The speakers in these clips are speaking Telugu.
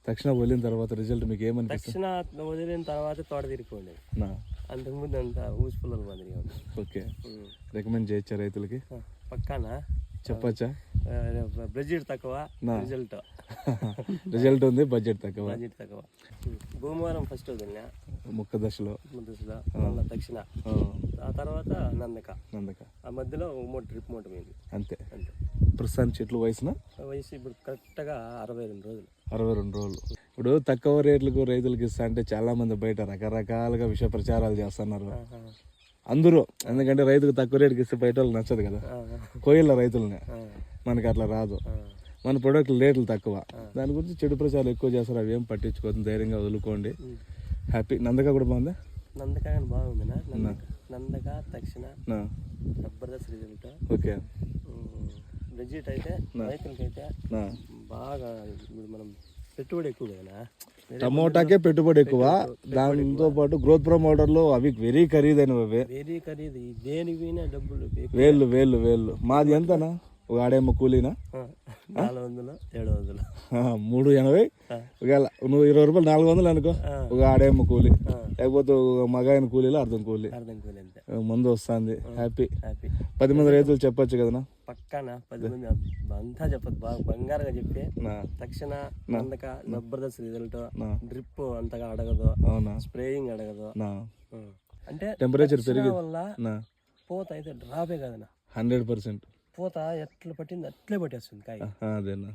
తక్షణ వదిలిన తర్వాత రిజల్ట్ మీకు ఏమనిపిస్తుంది? తక్షణ వదిలిన తర్వాత తోట తిరిగిపోండి, అంతకుముందు అంతా ఊసిపుల్లల మాదిరిగా ఉంది. ఓకే, రికమెండ్ చేయొచ్చా రైతులకి? పక్కాన చెప్పచ్చా? బడ్జెట్ తక్కువ, రిజల్ట్ ఉంది, బడ్జెట్ తక్కువ. భూమవరం ఫస్ట్ వదిలినా ముక్క దశలో, మళ్ళీ దక్షిణ, ఆ తర్వాత నందక, ఆ మధ్యలో ట్రిప్ మూట పోయింది. అంతే. ప్రస్తుతానికి చెట్లు వయసు ఇప్పుడు కరెక్ట్గా 62 రోజులు. 62 రోజులు. ఇప్పుడు తక్కువ రేట్లకు రైతులకు ఇస్తా అంటే చాలా మంది బయట రకరకాలుగా విష ప్రచారాలు చేస్తున్నారు అందరూ. ఎందుకంటే రైతుకు తక్కువ రేటుకి ఇస్తే బయట వాళ్ళకి నచ్చదు కదా, కోయిల రైతులనే. మనకి అట్లా రాదు, మన ప్రొడక్ట్ రేట్లు తక్కువ, దాని గురించి చెడు ప్రచారాలు ఎక్కువ చేస్తారు. అవి ఏం పట్టించుకోవద్దు, ధైర్యంగా వదులుకోండి. హ్యాపీ. నందక కూడా బాగుందా? నందక బాగుంది. నందక తక్షణ జబర్దస్త్ రిజల్ట్. ఓకే, బడ్జెట్ అయితే రైతులకి అయితే బాగా. ఇప్పుడు మనం పెట్టుబడి ఎక్కువ కదా, టమోటాకే పెట్టుబడి ఎక్కువ, దాంతో పాటు గ్రోత్ ప్రమోటర్లు అవి వెరీ ఖరీదైనవి. వెరీ ఖరీదు, దేనికి డబ్బులు వేళ్ళు వేళ్ళు వేళ్ళు. మాది ఎంతనా? ఒక ఆడేమో కూలీనా 400, 700, 380. ఒకవేళ నువ్వు 20 రూపాయలు 400 అనుకో, ఒక ఆడేమో కూలి, లేకపోతే మగాయన కూలీలో అర్థం కూలి. ముందు వస్తుంది. హ్యాపీ. 10 మంది రైతులు చెప్పొచ్చు కదనా? పక్కన 10 మంది అంతా చెప్పదు, బాగా బంగారంగా చెప్పి తక్షణ నందక జబర్దస్త్ రిజల్ట్. డ్రిప్ అంతగా అడగదు, స్ప్రేయింగ్ అడగదు. అంటే టెంపరేచర్ పెరిగి వల్ల పూత అయితే డ్రాపే కదనా, 100%. పూత ఎట్లా పట్టింది అట్లే పట్టేస్తుంది కాయ. అదేనా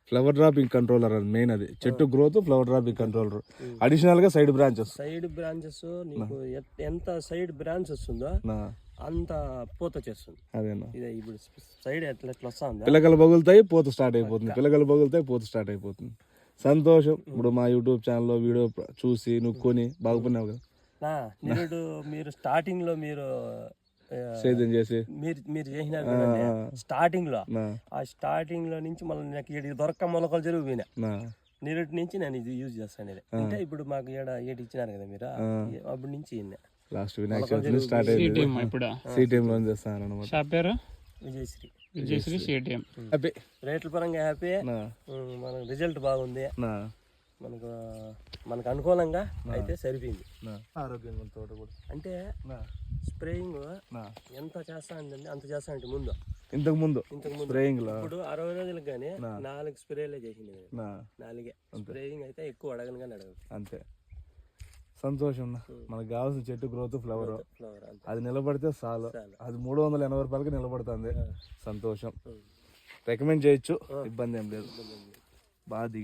ఫ్లవర్ డ్రాపింగ్ కంట్రోలర్, అది మెయిన్. అది చెట్టు growth flower dropping controller. Additional గా సైడ్ బ్రాంచెస్ నీకు ఎంత సైడ్ బ్రాంచ్ వస్తుందో అంత పూత చేస్తుంది. అదేనా, ఇప్పుడు సైడ్ ఎట్లా వస్తుంది, పిల్లకలు బగులుతాయి, పూత స్టార్ట్ అయిపోతుంది. పిల్లకలు బగులుతాయి, పూత స్టార్ట్ అయిపోతుంది. సంతోషం. ఇప్పుడు మా యూట్యూబ్ ఛానల్లో వీడియో చూసి నువ్వు కొని బాగుపడినావు కదా. మీరు స్టార్టింగ్ లో సేద్యం చేసి మీరు చేసినారు స్టార్టింగ్ లో, ఆ స్టార్టింగ్ లో నుంచి మళ్ళీ నాకు దొరక్క మొలకలు జరిగిపోయినా. నిరుటి నుంచి నేను ఇది యూజ్ చేస్తాను. అంటే ఇప్పుడు మాకు ఏడు ఇచ్చినారు కదా మీరు, అప్పటి నుంచి లాస్ట్ వినాయక చవితి స్టార్ట్ అయింది. సిటిఎం లో చేస్తాను అన్నమాట. షాప్ పేరు విజయశ్రీ సిటిఎం. హ్యాపీ. రేట్ల పరంగా హ్యాపీ. మన రిజల్ట్ బాగుంది, మనకు అనుకూలంగా అయితే సరిపోయింది. ఆరోగ్యంగా తోట కూడా అంటే స్ప్రేయింగ్ ఎంత చేస్తానండి, అంత చేస్తానంటే ఇంతకు ముందు స్ప్రేయింగ్ లో ఇప్పుడు 60 రోజులకు గానీ 4 స్ప్రేలే చేసింది. 4 స్ప్రేయింగ్ అయితే ఎక్కువ అడగను కానీ అడగదు. అంతే. సంతోషం. మనకు కావాల్సిన చెట్టు గ్రోత్ ఫ్లవర్ అది నిలబడితే చాలు. అది 380 రూపాయలకి నిలబడుతుంది. సంతోషం. రికమెండ్ చేయొచ్చు, ఇబ్బంది ఏం లేదు. బాగా దిగింది.